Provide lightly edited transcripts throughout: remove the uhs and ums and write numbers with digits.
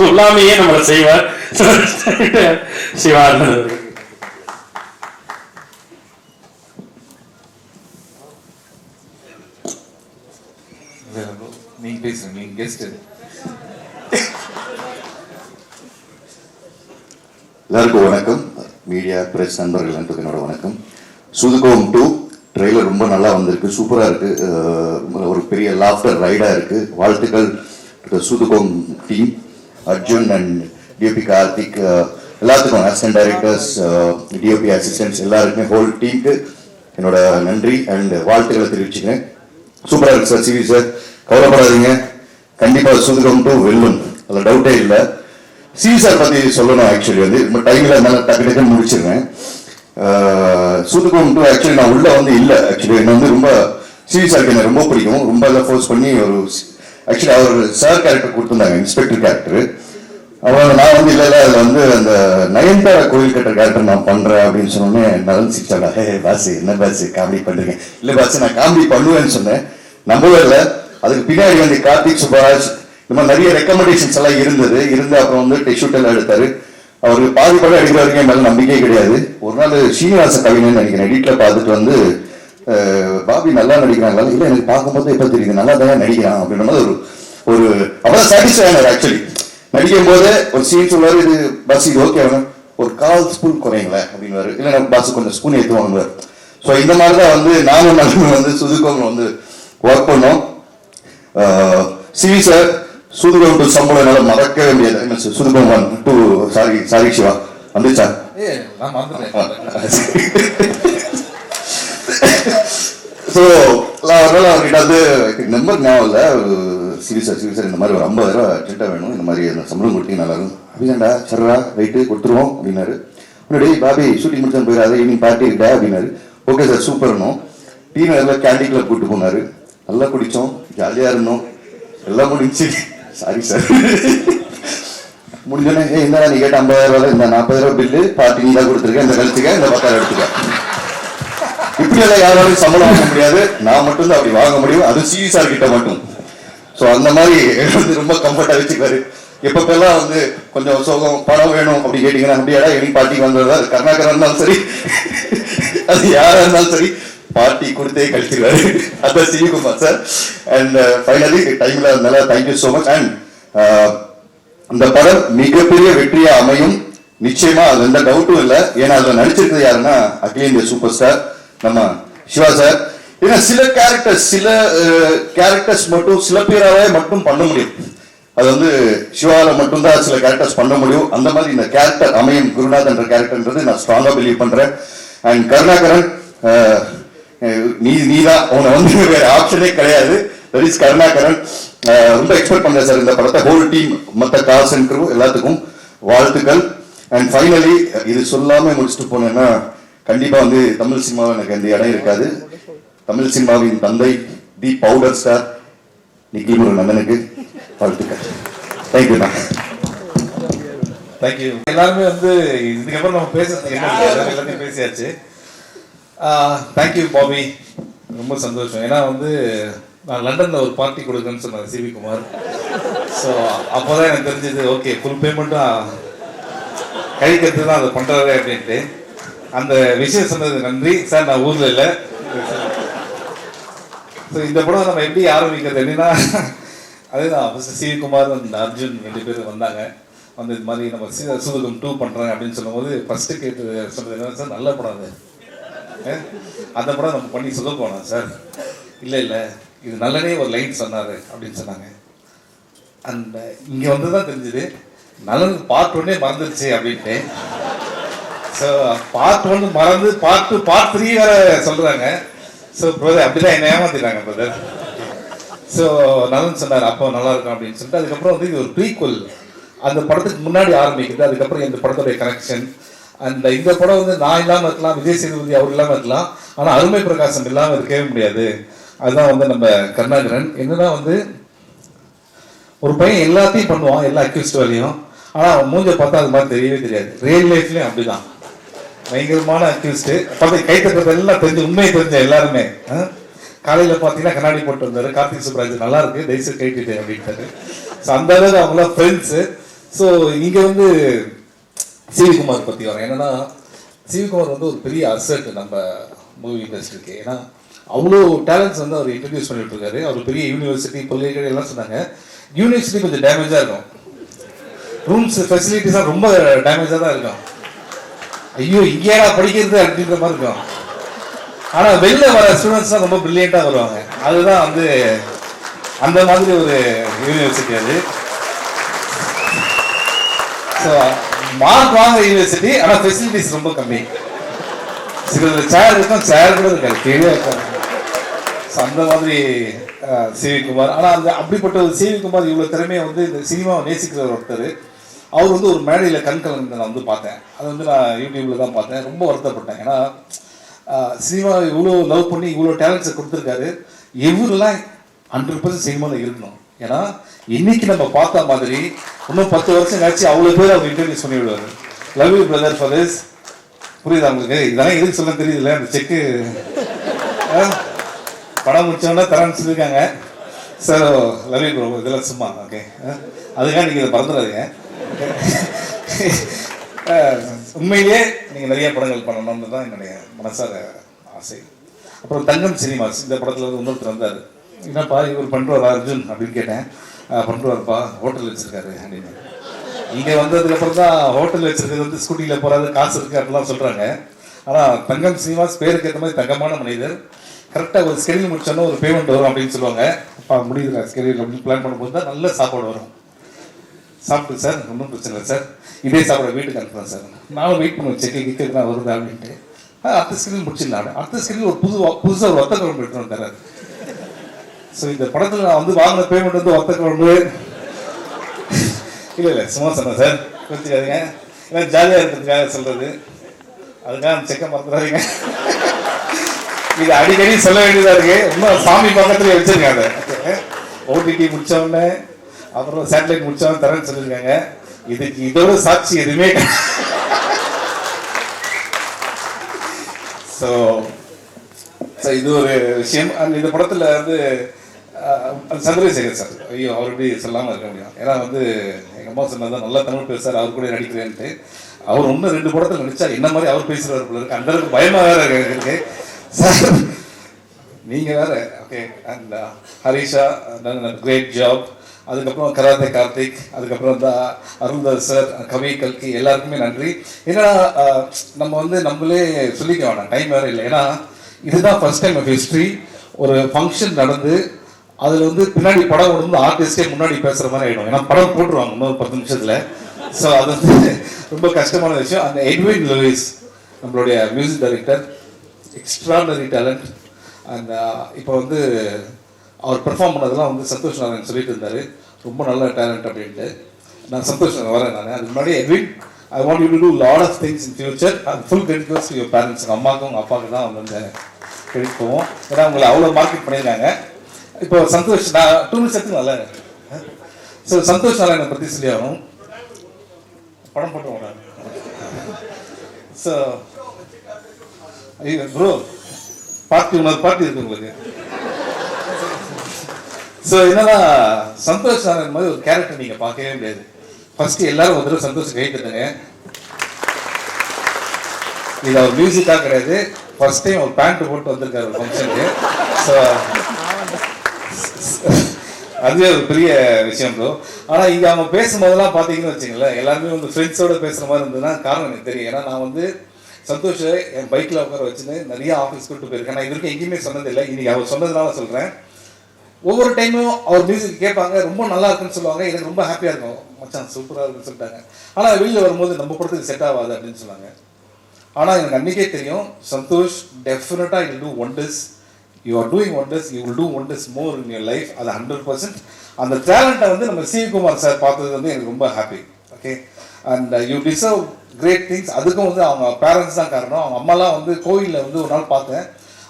சொல்லாமையே நம்மளை செய்வார் சிவானந்தன் அவர்கள். நீங்க பேசுங்க, நீங்க கெஸ்ட். எல்லாருக்கும் வணக்கம். மீடியா பிரஸ் நண்பர்கள் அனைவருக்கும் என்னோட வணக்கம். சூதுகோம் 2 ட்ரெய்லர் ரொம்ப நல்லா வந்திருக்கு, சூப்பராக இருக்கு. ஒரு பெரிய லாஃப்டர் ரைடாக இருக்கு. வாழ்த்துக்கள் சூதுகோம் team, Arjun and DOP Karthik, எல்லாத்துக்கும் அசிஸ்டன்ட் டைரக்டர்ஸ், டிஓபி அசிஸ்டன்ட்ஸ் எல்லாருக்குமே, ஹோல் டீமுக்கு என்னோட நன்றி அண்ட் வாழ்த்துக்களை தெரிவிச்சுக்கிறேன். சூப்பராக இருக்கு சார். சிவி சார் கவலைப்படாதீங்க, கண்டிப்பாக சூதுகோம் 2 வெல்லும், அதில் டவுட்டே இல்லை. சிவி சார் பற்றி சொல்லணும். ஆக்சுவலி வந்து டைமில் இருந்தாலும் டக்கு டக்குன்னு முடிச்சிருவேன். சூதுகோம் 2 ஆக்சுவலி நான் உள்ள வந்து இல்லை. ஆக்சுவலி என்ன வந்து ரொம்ப சிவி சாருக்கு எனக்கு ரொம்ப பிடிக்கும். ரொம்ப எல்லாம் ஃபோர்ஸ் பண்ணி ஒரு ஆக்சுவலி அவர் சார் கேரக்டர் கொடுத்துருந்தாங்க, இன்ஸ்பெக்டர் கேரக்டர். அப்புறம் நான் வந்து இல்லை அதில் வந்து அந்த நயன்தாரா கோயில் கட்டுற கேரக்டர் நான் பண்ணுறேன் அப்படின்னு சொன்னோன்னே நலன் சிரிச்சாங்க. பாஸ் என்ன பாஸ் காமெடி பண்ணுறீங்க? இல்லை பாஸ் நான் காமெடி பண்ணுவேன்னு சொன்னேன். நம்பவே இல்லை. அதுக்கு பின்னாடி வந்து கார்த்திக் சுப்பராஜ் இந்த மாதிரி நிறைய ரெக்கமெண்டேஷன்ஸ் எல்லாம் இருந்து அப்புறம் வந்து டெக்ஷூட் எல்லாம் எடுத்தாரு. அவருக்கு பாதி படம் எடுக்கிற வரைக்கும் என் மேலே நம்பிக்கை கிடையாது. ஒரு நாள் ஸ்ரீனிவாச கவிஞன்னு நினைக்கிறேன், எடிட்டில் பார்த்துட்டு வந்து பாபி நல்லா நடிக்கிறாங்களா? இல்லை எனக்கு பார்க்கும்போது எப்போ தெரியுது நல்லா தான் நடிக்கிறான் அப்படின்ற மாதிரி ஒரு அவ்வளோ சாட்டிஸ்ஃபை ஆனார். ஆக்சுவலி நடிக்கும் போது ஒரு சீன் சொல்லுவார், இது பஸ் இது ஓகே வேணும், ஒரு 1/4 ஸ்பூன் குறைங்களேன் அப்படின்வாரு. இல்லை நம்ம பஸ் கொஞ்சம் ஸ்பூன் ஏற்றுவாங்க. ஸோ இந்த மாதிரி தான் வந்து நானும் நல்ல வந்து சுதுகோம் வந்து ஒர்க் பண்ணோம். சிவி சார் சூதுகோம் 2 சம்பளம் என்னால் மறக்கவே முடியாது. சூதுகோம் 1 2 சாரி சிவா வந்துச்சா? ஸோ அதனால அவர்கிட்ட வந்து நம்பர் ஞாபகம் இல்லை. சிவி சார் இந்த மாதிரி ஒரு 50,000 அர்ஜென்ட்டாக வேணும், இந்த மாதிரி அந்த சம்பளம் கொடுத்தீங்க நல்லா இருக்கும் அப்படின்னாண்டா. சரா ரைட்டு கொடுத்துருவோம் அப்படின்னாரு. முன்னாடி பாபி ஷூட்டிங் முடிச்சு போயிடாது, ஈவினிங் பார்ட்டி இருக்கா அப்படின்னாரு. ஓகே சார் சூப்பர்னும். டீ நகரில் கேண்டீன் கிளப் கூப்பிட்டு போனார். நல்லா குடித்தோம், ஜாலியாக இருந்தோம், எல்லாம் முடிஞ்சு. சாரி சார் முடிஞ்சோன்னே என்ன நீ கேட்ட 50,000 இந்த 40,000 பில்லு பார்ட்டி நீ தான் கொடுத்துருக்கேன், இந்த கழிச்சுக்க இந்த 10,000 எடுத்துக்க. இப்படியெல்லாம் யாராலும் சம்பளம் வாங்க முடியாது, நான் மட்டும்தான் அப்படி வாங்க முடியும், அது சிவி சார் கிட்ட மட்டும். ஸோ அந்த மாதிரி வந்து ரொம்ப கம்ஃபர்ட்டாக வச்சுக்குவாரு. எப்பப்பெல்லாம் வந்து கொஞ்சம் சோகம் பணம் வேணும் அப்படி கேட்டீங்கன்னா அப்படியாடா எனி பார்ட்டிக்கு வந்ததா, அது கருணாகரா இருந்தாலும் சரி அது யாரா இருந்தாலும் சரி பார்ட்டி கொடுத்தே கழிச்சிருவாரு. அதான் சிவிகுமார் சார். அண்ட் ஃபைனலி டைம்ல அதனால தேங்க்யூ ஸோ மச். அண்ட் இந்த படம் மிகப்பெரிய வெற்றியா அமையும் நிச்சயமா, அது எந்த டவுட்டும் இல்லை. ஏன்னா அதுல நடிச்சிருக்கிறது யாருன்னா அகில இந்திய சூப்பர் ஸ்டார் நம்ம சிவா சார். ஏன்னா சில கேரக்டர்ஸ் மட்டும் சில பேராவே மட்டும் பண்ண முடியும். அது வந்து சிவாவில் மட்டும்தான் சில கேரக்டர்ஸ் பண்ண முடியும். அந்த மாதிரி இந்த கேரக்டர் அமையும் குருநாத் என்ற கேரக்டர்ன்றது நான் ஸ்ட்ராங்கா பிலீவ் பண்றேன். அண்ட் கருணாகரன் நீதான், உன்னை வந்து வேற ஆப்ஷனே கிடையாது. That is Karunakaran. ரொம்ப எக்ஸ்பெக்ட் பண்றேன் சார் இந்த படத்தை. ஹோல் டீம், மற்ற காஸ் அண்ட் க்ரூ எல்லாத்துக்கும் வாழ்த்துக்கள். அண்ட் ஃபைனலி இது சொல்லாம முடிச்சுட்டு போனேன்னா கண்டிப்பா வந்து தமிழ் சினிமாவில் எனக்கு எந்த இடம் இருக்காது. தமிழ் சினிமாவின் தந்தை தி பவுடர் ஸ்டார் நிக்கில் முருகன் நந்தனுக்கு வாழ்த்துக்கள். தேங்க்யூண்ணா. தேங்க்யூ. எல்லாருமே வந்து இதுக்கப்புறம் நம்ம பேசுறதுக்கு என்ன எல்லாத்தையும் பேசியாச்சு. தேங்க்யூ பாபி, ரொம்ப சந்தோஷம். ஏன்னா வந்து நான் லண்டனில் ஒரு பார்ட்டி கொடுக்குறேன்னு சொன்னார் சிவி குமார். ஸோ அப்போ தான் எனக்கு தெரிஞ்சது, ஓகே ஃபுல் பேமெண்ட்டும் கழிக்கிறது தான் அதை பண்ணுறாரு அப்படின்ட்டு. அந்த விஷயம் சொன்னது நன்றி சார். நான் ஊரில் இல்லை. ஸோ இந்த படம் நம்ம எப்படி ஆரம்பிக்கிறது அப்படின்னா, அதுதான் ஃபஸ்ட்டு சிவி குமார் அந்த அர்ஜுன் 2 பேர் வந்தாங்க. வந்து இது மாதிரி நம்ம சூதுகம் 2 பண்ணுறாங்க அப்படின்னு சொல்லும்போது ஃபஸ்ட்டு கேட்டு சொன்னது என்ன சார், நல்ல படம் அது, அந்த படம் நம்ம பண்ணி சொல்ல போனோம் சார். இல்லை இது நல்லனே ஒரு லைன் சொன்னார் அப்படின்னு சொன்னாங்க. அந்த இங்கே வந்து தான் தெரிஞ்சுது நல்லது பார்ட் 1 மறந்துடுச்சு அப்படின்ட்டு. ஸோ பார்ட் 1 மறந்து பார்ட் 3 வேற சொல்கிறாங்க. ஸோ பிரதர் அப்படிதான் என்ன ஏமாத்திட்டாங்க பிரதர். ஸோ நலன் சொன்னார் அப்போ நல்லா இருக்கும் அப்படின்னு சொல்லிட்டு. அதுக்கப்புறம் வந்து இது ஒரு ப்ரீக்வல், அந்த படத்துக்கு முன்னாடி ஆரம்பிக்குது. அதுக்கப்புறம் இந்த படத்துடைய கனெக்ஷன். அந்த இந்த படம் வந்து நான் இல்லாமல் இருக்கலாம், விஜய் சேதுபதி அவர் இல்லாமல் இருக்கலாம், ஆனால் அருமை பிரகாசம் இல்லாமல் இருக்கவே முடியாது. அதுதான் வந்து நம்ம கருணாகரன். என்னன்னா வந்து ஒரு பையன் எல்லாத்தையும் பண்ணுவான், எல்லா அக்யூஸ்ட் வேலையும், ஆனால் அவன் மூஞ்ச பார்த்தா அது மாதிரி தெரியவே தெரியாது. ரியல் லைஃப்லேயும் அப்படிதான் பயங்கரமான அக்யூஸ்டு. பார்த்து கை தட்டுறது எல்லாம் தெரிஞ்சு, உண்மையை தெரிஞ்ச எல்லாருமே. காலையில் பார்த்தீங்கன்னா கண்ணாடி போட்டு வந்தார் கார்த்திக் சுப்ராஜ், நல்லா இருக்கு தயவுசெய்து கைட்டு அப்படின்ட்டாரு. ஸோ அந்த அளவுக்கு அவங்களாம் ஃப்ரெண்ட்ஸு. ஸோ இங்கே வந்து சிவிகுமார் பற்றி வரேன். என்னன்னா சிவிகுமார் வந்து ஒரு பெரிய அசெட் நம்ம மூவி இண்டஸ்ட்ரிக்கு. ஏன்னா அவ்வளோ டேலண்ட்ஸ் வந்து அவர் இன்ட்ரடியூஸ் பண்ணிட்டு இருக்காரு. அவர் பெரிய யூனிவர்சிட்டி பல்கலைக்கழகம் எல்லாம் சொன்னாங்க. யூனிவர்சிட்டி கொஞ்சம் டேமேஜாக இருக்கும், ரூம்ஸ் ஃபெசிலிட்டிஸாக ரொம்ப டேமேஜாக தான் இருக்கும். ஐயோ இங்கேயா படிக்கிறது அப்படின்ற மாதிரி இருக்கும். ஆனால் வெளில வர ஸ்டூடெண்ட்ஸ் தான் ரொம்ப பிரில்லியண்ட்டாக வருவாங்க. அதுதான் வந்து அந்த மாதிரி ஒரு யூனிவர்சிட்டி அது. ஸோ மார்க் வாங்க யூனிவர்சிட்டி, ஆனால் ஃபெசிலிட்டிஸ் ரொம்ப கம்மி. சில சேர் இருக்கும், சேர் கூட இருக்காது, கீழே இருக்காது. ஸோ அந்த மாதிரி சிவிகுமார். ஆனால் அந்த அப்படிப்பட்ட ஒரு சிவிகுமார் இவ்வளோ திறமையை வந்து இந்த சினிமாவை நேசிக்கிற ஒருத்தர். அவர் வந்து ஒரு மேடையில் கண் கலந்து நான் வந்து பார்த்தேன். அது வந்து நான் யூடியூப்ல தான் பார்த்தேன். ரொம்ப வருத்தப்பட்டேன். ஏன்னா சினிமா இவ்வளோ லவ் பண்ணி இவ்வளோ டேலண்ட்ஸை கொடுத்துருக்காரு. எவ்வளோலாம் 100% சினிமாவில் இருக்கணும். ஏன்னா இன்னைக்கு நம்ம பார்த்த மாதிரி இன்னும் 10 வருஷம் கழிச்சு அவ்வளோ பேர் அவர் இன்ட்ரடியூஸ் பண்ணி விடுவார். Love you brother for this. புரியுதா உங்களுக்கு? இதெல்லாம் எதுக்கு சொல்ல தெரியுதுல்ல? அந்த செக்கு படம் முடிச்சோன்னா தரேன்னு சொல்லியிருக்காங்க. Sir love you bro. இதெல்லாம் சும்மா ஓகே, அதுக்காக நீங்கள் இதை மறந்துடாதீங்க. உண்மையிலேயே நீங்கள் நிறைய படங்கள் பண்ணணும்னு தான் என்னுடைய மனசார ஆசை. அப்புறம் தங்கம் சினிமாஸ் இந்த படத்தில் வந்து இன்னொருத்தர் வந்தார். என்னப்பா இவர் பண்ணுறாரா அர்ஜுன் அப்படின்னு கேட்டேன். பண்ணுறாருப்பா, ஹோட்டல் வச்சுருக்காரு அப்படின்னு. இங்கே வந்ததுக்கப்புறம் தான் ஹோட்டல் வச்சுருக்கிறது வந்து ஸ்கூட்டியில் போகிறாரு, காசு இருக்குது அப்படிலாம் சொல்கிறாங்க. ஆனால் தங்கம் சினிமாஸ் பேருக்கு ஏற்ற மாதிரி தங்கமான மனிதர். கரெக்டாக ஒரு ஸ்கெடியூல் முடிச்சோன்னா ஒரு பேமெண்ட் வரும் அப்படின்னு சொல்லுவாங்க. அப்பா முடியுதுல ஸ்கெடியூல் அப்படின்னு பிளான் பண்ணும்போது தான் நல்ல சாப்பாடு வரும். சாப்பிட்டு சார் ஒன்றும் பிரச்சனை இல்லை சார், இதே சாப்பாடு வீட்டுக்கு அனுப்புகிறேன் சார். நானும் வெயிட் பண்ணுவேன் செக்கு கிக்கு நான் வருது அப்படின்ட்டு. அடுத்த ஸ்கெடியூல் முடிச்சிடலாம். அடுத்த ஸ்கெடியூல் ஒரு புதுசாக ஒரு வத்த குழம்பு எடுத்துகிட்டு தராது. ஸோ இந்த படத்தில் நான் வந்து வாங்கின பேமெண்ட் வந்து வத்த குழம்பு இல்லை சும்மா சொன்னேன் சார், வச்சுக்காதீங்க. ஏன்னா ஜாலியாக இருக்கிறதுக்காக சொல்கிறது, அதுக்காக அந்த செக்கை மறந்துடாதீங்க. இது அடிக்கடி சொல்ல வேண்டியதாக இருக்கு. இன்னும் சாமி பக்கத்துலேயே வச்சிருக்காங்க. ஓடிடி முடித்தவொடனே அப்புறம் சேட்டலைட் முடிச்சவன் தரேன்னு சொல்லியிருக்காங்க. இதுக்கு இதோட சாட்சி எதுவுமே. ஸோ இது ஒரு விஷயம். அந்த இந்த படத்தில் வந்து சந்திரசேகர் சார், ஐயோ அவர் எப்படி சொல்லாமல் இருக்க முடியும்? ஏன்னா வந்து எங்கள் அம்மா சொன்னதான் நல்லா தமிழ் பேசுகிறார், அவர் கூட நடிக்கிறேன்ட்டு. அவர் இன்னும் 2 படத்தில் நடிச்சா என்ன மாதிரி அவர் பேசுகிறார் போல இருக்கு. அந்த அளவுக்கு பயமாக வேற இருக்கு சார். நீங்கள் வேற okay. And Harisha great job. அதுக்கப்புறம் கராத்தே கார்த்திக், அதுக்கப்புறம் அருள்தாஸ் சார், கவி கல்கி, எல்லாருக்குமே நன்றி. ஏன்னா நம்ம வந்து நம்மளே சொல்லிக்க வேணாம், டைம் வேறு இல்லை. ஏன்னா இதுதான் ஃபர்ஸ்ட் டைம் ஆஃப் ஹிஸ்ட்ரி. ஒரு ஃபங்க்ஷன் நடந்து அதில் வந்து பின்னாடி படம் வந்து ஆர்டிஸ்டே முன்னாடி பேசுகிற மாதிரி ஆகிடும். ஏன்னா படம் போட்டுருவாங்க இன்னொரு 10 நிமிஷத்தில். ஸோ அது வந்து ரொம்ப கஷ்டமான விஷயம். அந்த எட்வின் லூயிஸ் நம்மளுடைய music director, extraordinary talent. And இப்போ வந்து அவர் பெர்ஃபார்ம் பண்ணதெல்லாம் வந்து சந்தோஷ் நாராயணன் சொல்லிட்டு இருந்தார், ரொம்ப நல்ல டேலண்ட் அப்படின்ட்டு. நான் சந்தோஷ் வரேன். நான் அதுக்கு முன்னாடி Edwin, I want you to do lot of things in future. அது full credit goes to your parents. அம்மாவுக்கும் உங்கள் அப்பாவுக்கு தான் வந்து கிரெடிட் போவோம். ஏன்னா உங்களை அவ்வளோ மார்க்கெட் பண்ணியிருக்காங்க. இப்போ சந்தோஷ், நான் 2 நிமிஷம் எடுத்து நல்லா. ஸோ சந்தோஷ் நாராயணனை பற்றி சொல்லி ஆகணும். படம் போட்டுருவோம். ஸோ ஐயோ ப்ரோ, பார்ட்டி பார்ட்டி இருக்கு உங்களுக்கு. ஸோ என்னன்னா சந்தோஷ் நாராயணன் மாதிரி ஒரு கேரக்டர் நீங்கள் பார்க்கவே முடியாது. ஃபர்ஸ்ட் எல்லாரும் ஒரு தடவை சந்தோஷம் கை தட்டுங்க. இது அவர் மியூசிக்காக கிடையாது, ஃபர்ஸ்ட் டைம் ஒரு பேண்ட் போட்டு வந்திருக்காரு ஒரு ஃபங்க்ஷனுக்கு. ஸோ அதுவே ஒரு பெரிய விஷயம் ப்ரோ. ஆனால் இங்கே அவங்க பேசும்போதெல்லாம் பார்த்தீங்கன்னு வச்சுங்களேன், எல்லாருமே வந்து ஃப்ரெண்ட்ஸோடு பேசுகிற மாதிரி இருந்ததுன்னா காரணம் எனக்கு தெரியும். ஏன்னா நான் வந்து சந்தோஷ் என் பைக்கில் உட்கார வச்சுன்னு நிறைய ஆஃபீஸ் கூப்பிட்டு போயிருக்கேன். நான் இது வரைக்கும் எங்கேயுமே சொன்னதில்லை, இன்னைக்கு அவர் சொன்னதுனால சொல்கிறேன். ஒவ்வொரு டைமும் அவர் மியூசிக் கேட்பாங்க, ரொம்ப நல்லா இருக்குன்னு சொல்லுவாங்க. எனக்கு ரொம்ப ஹாப்பியாக இருக்கும், மச்சான் சூப்பராக இருக்குன்னு சொல்லிட்டாங்க. ஆனால் வெளியில் வரும்போது நம்ம படத்துக்கு செட் ஆகாது அப்படின்னு சொன்னாங்க. ஆனால் எனக்கு அன்றைக்கே தெரியும், சந்தோஷ் டெஃபினட்டாக will do wonders. You are doing wonders, you will do wonders more in your life. அது 100%. அந்த டேலண்ட்டை வந்து நம்ம சிவிகுமார் சார் பார்த்தது வந்து எனக்கு ரொம்ப happy. Okay. And you deserve great things. அதுக்கும் வந்து அவங்க பேரண்ட்ஸ் தான் காரணம். அவங்க அம்மாலாம் வந்து கோயிலில் வந்து ஒரு நாள் பார்த்தேன்,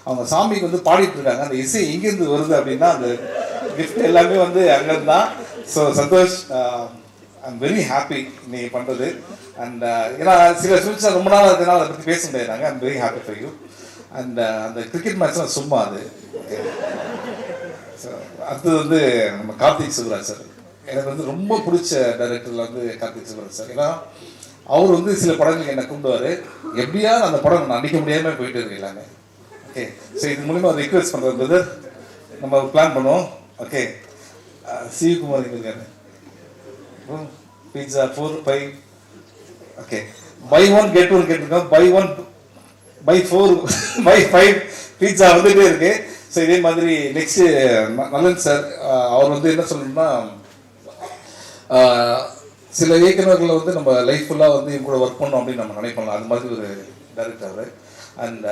அவங்க சாமிக்கு வந்து பாடிட்டு இருக்காங்க. அந்த இசை எங்கேருந்து வருது அப்படின்னா அந்த கிஃப்ட் எல்லாமே வந்து அங்கேருந்து தான். So Santhosh, I am very happy நீ பண்ணுறது. அண்ட் ஏன்னா சில ஃபியூச்சர் ரொம்ப நாள் இருக்கிறதுனால அதை பற்றி பேச முடியாதாங்க. I am very happy for you. And அந்த கிரிக்கெட் மேட்ச்லாம் சும்மா அது. ஸோ அடுத்தது வந்து நம்ம கார்த்திக் சுப்ராஜ் சார். எனக்கு வந்து ரொம்ப பிடிச்ச டைரக்டரில் வந்து கார்த்திக் சுப்ராஜ் சார். ஏன்னா அவர் வந்து சில படங்களுக்கு என்னை கூப்பிடுவார், எப்படியாவது அந்த படம் நான் நடிக்க முடியாமல் போயிட்டு இருக்கு எல்லாமே. ஓகே, ஸோ இது மூலிமா ரிக்வெஸ்ட் பண்ணுறது நம்ம பிளான் பண்ணுவோம். ஓகே, சிவகுமார் இங்கே இருக்காரு. பீட்சா 4 5. ஓகே, பை 1 கெட் 1 கேட்டிருக்கோம். பை 1 பை 4 பை 5 பீட்சா வந்துகிட்டே இருக்கு. ஸோ இதே மாதிரி நெக்ஸ்ட்டு நல்லன் சார், அவர் வந்து என்ன சொல்லணும்னா, சில இயக்குநர்களை வந்து நம்ம லைஃப் ஃபுல்லாக வந்து இவங்க கூட ஒர்க் பண்ணோம் அப்படின்னு நம்ம நினைப்போம். அது மாதிரி ஒரு டைரக்டர் அவர். அண்ட்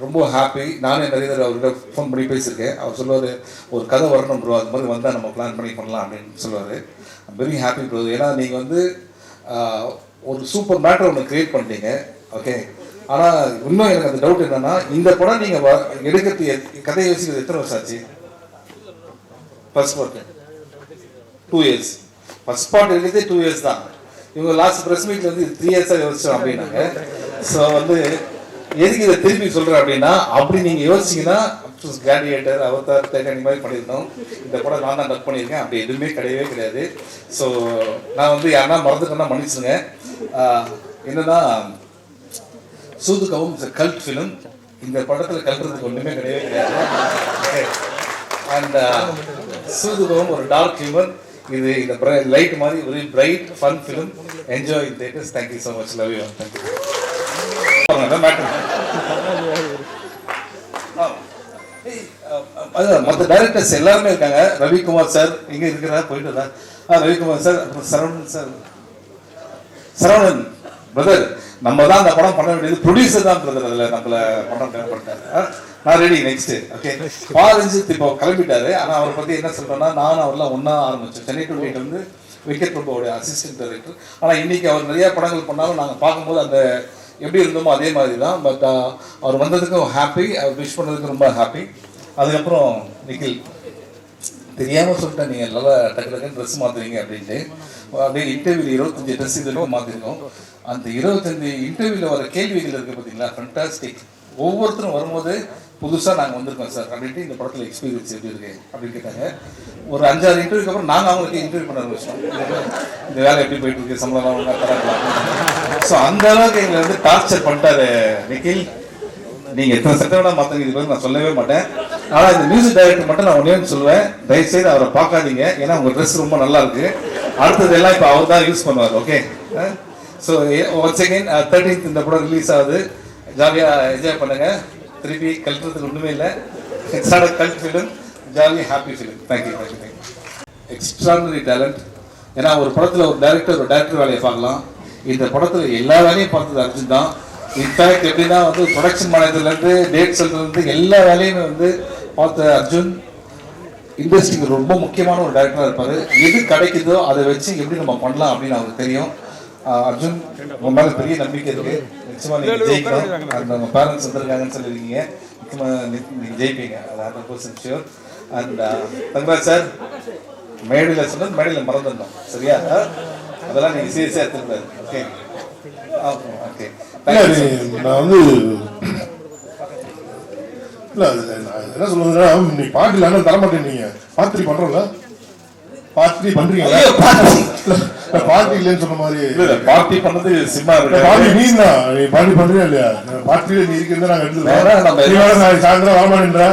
ரொம்ப ஹாப்பி. நானே நிறைய தடவை அவர்கிட்ட ஃபோன் பண்ணி பேசியிருக்கேன். அவர் சொல்லுவார், ஒரு கதை வரணும் ப்ரோ, அது மாதிரி வந்தால் நம்ம பிளான் பண்ணி பண்ணலாம் அப்படின்னு சொல்லுவார். I'm very happy bro. ஏன்னா நீங்கள் வந்து ஒரு சூப்பர் மேட்டர் ஒன்று க்ரியேட் பண்ணிட்டீங்க. ஓகே, ஆனால் இன்னும் எனக்கு அந்த டவுட் என்னென்னா, இந்த படம் நீங்கள் எடுக்கிறது கதையை யோசிக்கிறது எத்தனை வருஷம் ஆச்சு? First part 2 years. First part எடுக்கிறதே 2 years தான். இவங்க லாஸ்ட் ப்ரெஸ் மீட்டில் வந்து 3 years யோசிச்சோம் அப்படின்னாங்க. ஸோ வந்து எதுக்கு இதை திருப்பி சொல்கிறேன் அப்படின்னா, அப்படி நீங்கள் யோசிச்சிங்கன்னா கிளாடியேட்டர், அவதார், டைட்டானிக் மாதிரி பண்ணியிருந்தோம். இந்த படம் நான் தான் டப் பண்ணியிருக்கேன். அப்படி எதுவுமே கிடையவே கிடையாது. ஸோ நான் வந்து யாருன்னா மறந்துட்டேன்னா மன்னிச்சுங்க. என்னன்னா, சூதுகவும் கல்ட் ஃபிலிம். இந்த படத்தில் கல்றதுக்கு ஒன்றுமே கிடையவே கிடையாது. அண்ட் சூதுகவும் ஒரு டார்க் ஹியூமன். இது இந்த லைட் மாதிரி ஒரு bright fun film. Enjoy in theatres. Thank you so much. Love you. Thank you. மற்ற டைரக்டர்ஸ் எல்லாருமே இருக்காங்க. ரவிக்குமார் சார் இங்கே இருக்கிறார், போயிட்டு தான். ரவிக்குமார் சார், அப்புறம் சரவணன் சார். சரவணன் பிரதர், நம்ம தான் அந்த படம் பண்ண வேண்டியது, ப்ரொடியூசர் தான் பிரதர். அதில் நம்மளை படம் தேவைப்பட்டார். நான் ரெடி. நெக்ஸ்ட் ஓகே, பாரஞ்சித் இப்போ கிளம்பிட்டாரு. ஆனால் அவரை பற்றி என்ன சொல்கிறேன்னா, நானும் அவர்லாம் ஒன்றா ஆரம்பித்தோம். சென்னை 28 வந்து விக்கெட் பிரபுவோடைய அசிஸ்டன்ட் டைரக்டர். ஆனால் இன்றைக்கி அவர் நிறையா படங்கள் பண்ணாலும் நாங்கள் பார்க்கும்போது அந்த எப்படி இருந்தோமோ அதே மாதிரி தான். பட் அவர் வந்ததுக்கும் ஹாப்பி, அவர் விஷ் பண்ணதுக்கு ரொம்ப ஹாப்பி. அதுக்கப்புறம் நிக்கில், தெரியாமல் சொல்லிட்டேன், நீங்கள் நல்லா டக்கு டக்குன்னு ட்ரெஸ் மாற்றுவீங்க அப்படின்ட்டு. அப்படியே இன்டர்வியூவில் 25 ட்ரெஸ் இதுவரைக்கும் மாற்றிருக்கோம். அந்த 25 இன்டர்வியூவில் வர கேள்விகள் இருக்குது பார்த்தீங்களா, ஃபண்டாஸ்டிக். ஒவ்வொருத்தரும் வரும்போது புதுசாக நாங்கள் வந்திருக்கோம் சார் அப்படின்ட்டு, இந்த படத்தில் எக்ஸ்பீரியன்ஸ் எப்படி இருக்கு அப்படின்னு கேட்டாங்க. ஒரு 5-6 இன்டர்வியூக்கு அப்புறம் நாங்கள் அவங்களுக்கு இன்டர்வியூ பண்ண ஆரம்பிச்சோம். இந்த வேலை எப்படி போயிட்டு இருக்கு, சம்பளம் ஒன்றா தராங்களா. ஸோ அந்த அளவுக்கு எங்களை வந்து டார்ச்சர் பண்ணிட்டாரு நிக்கில். நீங்கள் எத்தனை சட்டை மாற்றங்க, இது பேர் நான் சொல்லவே மாட்டேன். ஆனால் இந்த மியூசிக் டைரக்டர் மட்டும் நான் ஒன்றே சொல்லுவேன், தயவுசெய்து அவரை பார்க்காதீங்க. ஏன்னா உங்கள் ட்ரெஸ் ரொம்ப நல்லா இருக்கு. அடுத்தது எல்லாம் இப்போ அவர் தான் யூஸ் பண்ணுவார். Okay, so once again 13th இந்த படம் ரிலீஸ் ஆகுது. ஜாலியாக என்ஜாய் பண்ணுங்க. திருப்பி கல்ட்டுறதுக்கு ஒன்றுமே இல்லை. It's not a cult film, jolly happy film. Thank you. Extraordinary talent. ஏன்னா ஒரு படத்தில் ஒரு டேரக்டர் வேலையை பார்க்கலாம். இந்த படத்தில் எல்லா வேலையும் பார்த்தது அர்ஜுன் தான். இன்ஃபேக்ட் எப்படின்னா வந்து ப்ரொடக்ஷன் மேனேஜர்லேருந்து டேட் சொல்றதுலேருந்து எல்லா வேலையுமே வந்து பார்த்த அர்ஜுன் இண்டஸ்ட்ரிக்கு ரொம்ப முக்கியமான ஒரு டேரக்டராக இருப்பார். எது கிடைக்குதோ அதை வச்சு எப்படி நம்ம பண்ணலாம் அப்படின்னு அவருக்கு தெரியும். அர்ஜுன், உங்க மேலே பெரிய நம்பிக்கை இருக்கு. நிச்சயமாக நீங்கள் ஜெயிக்கணும். அண்ட் நம்ம பேரண்ட்ஸ் வந்துருக்காங்கன்னு சொல்லியிருக்கீங்க. நிச்சயமாக நீங்கள் ஜெயிப்பீங்க, அது 100% ஷியூர். அண்ட் தங்கராஜ் சார், மேடையில் சொன்னது மேடையில் மறந்துடணும், சரியா? அதெல்லாம் நீங்கள் சீரியஸாக எடுத்துக்கூடாது. Okay okay. நான் வந்து இல்லை, என்ன சொல்லுங்கன்னா, நீ பாட்டு இல்லை தரமாட்டேன். பார்ட் 3 பண்ணுறோம்ல, பார்ட் 3 பண்றீங்களா? பார்ட்டி இல்லைன்னு சொன்ன மாதிரி பார்ட்டி பண்ணது சிம்மா இருக்கு. பார்ட்டி நீ தான், நீ பார்ட்டி பண்றியா இல்லையா? பார்ட்டியில நீ இருக்கிறத நாங்கள் எடுத்துக்கிறோம். சாயந்தரம் வாமான்ற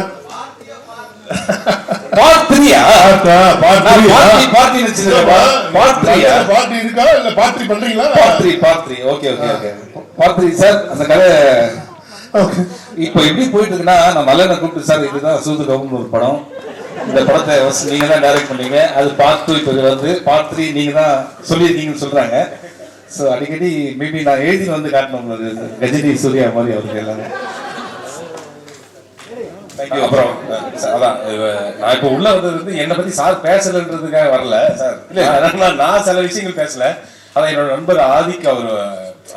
பார்ட்டி இருக்கா இல்ல பார்ட்டி பண்றீங்களா? Party okay okay okay. Party sir, அந்த கதை இப்போ எப்படி போயிட்டு இருக்குன்னா, நான் நல்ல கூப்பிட்டு சார், இதுதான் சூதுகவும் ஒரு படம். இந்த படத்தை நீங்க தான் டைரக்ட் பண்ணீங்க. அது பார்ட் 2 இப்போ வந்து பார்ட் 3 நீங்க தான் சொல்லியிருக்கீங்கன்னு சொல்றாங்க. ஸோ அடிக்கடி மேபி நான் எழுதி வந்து காட்டணும், கஜினி சூர்யா மாதிரி அவருக்கு எல்லாமே. அப்புறம் அதான் நான் இப்போ உள்ள வந்தது வந்து என்னை பத்தி சார் பேசலன்றதுக்காக வரல சார். இல்ல, நான் சில விஷயங்கள் பேசல. அதான் என்னோட நண்பர் ஆதிக்கு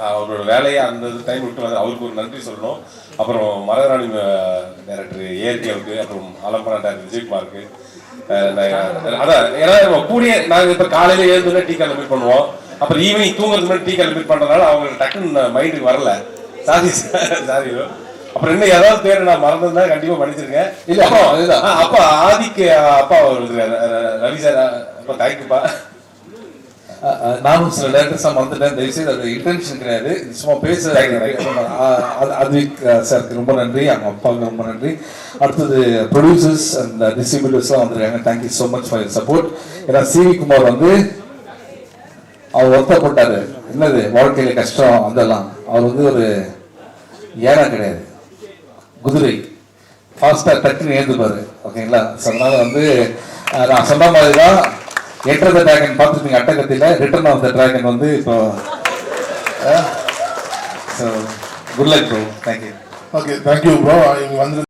அவரோட வேலையை அந்த டைம் விட்டு வந்து அவருக்கு ஒரு நன்றி சொல்லணும். அப்புறம் மரகராணி டைரக்டர் ஏஆர்கே அவருக்கு, அப்புறம் ஆலம்பரா டைரக்டர் விஜயகுமாருக்கு. அதான் ஏன்னா கூடிய நாங்கள் இப்போ காலையில எழுந்துனா டீ கால மீட் பண்ணுவோம். அப்புறம் ஈவினிங் தூங்குறதுக்கு முன்னாடி டீ கால மீட் பண்றதுனால அவங்களுக்கு டக்குன்னு மைண்டுக்கு வரல. Sorry sorry. அப்புறம் என்ன ஏதாவது பேர் நான் மறந்ததுன்னா கண்டிப்பா படிச்சிருக்கேன். இல்ல அப்பா ஆதிக்கு அப்பா ரவி சார், அப்பா தேங்க்யூப்பா. நானும் சில டேரக்டர்ஸாக மறந்துட்டேன், தயவுசெய்து அது இன்டென்ஷன் கிடையாது, சும்மா பேச. அதுவிக் சாருக்கு ரொம்ப நன்றி, அவங்க அப்பாவுக்கு ரொம்ப நன்றி. அடுத்தது ப்ரொடியூசர்ஸ் அண்ட் டிஸ்ட்ரிபியூட்டர்ஸ்லாம் வந்திருக்காங்க, thank you so much for your support. ஏன்னா சிவி குமார் வந்து அவர் வருத்தப்பட்டாரு, என்னது வாழ்க்கையில கஷ்டம் அதெல்லாம். அவர் வந்து ஒரு ஏனா கிடையாது, குதிரை, ஃபாஸ்ட்டாக டக்குன்னு ஏந்துப்பாரு, ஓகேங்களா? ஸோ அதனால வந்து நான் சொன்ன மாதிரி தான் என்டர் த டிராகன் பார்த்துருப்பீங்க அட்டகத்தில், ரிட்டர்ன் ஆஃப் த டிராகன் வந்து இப்போ. So good luck bro, thank you. Okay, thank you bro. இங்கே வந்து